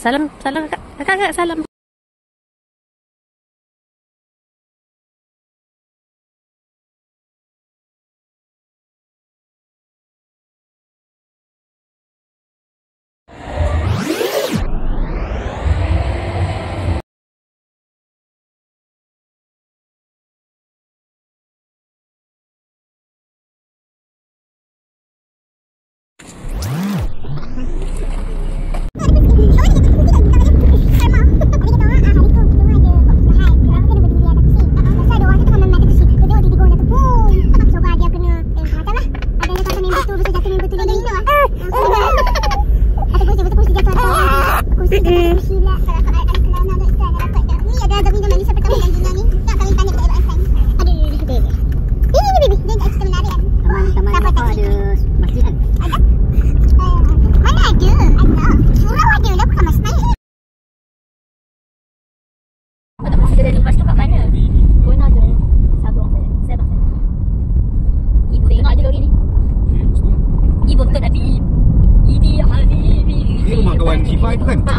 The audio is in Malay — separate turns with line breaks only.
Salam, salam kakak, salam. Lepas tu kat mana? Guna je. Sabung saya. Ibu tengok je lori ni. Ibu betul Habib. Ini Habib.
Ini rumah kawan Syifa itu kan?
Ha.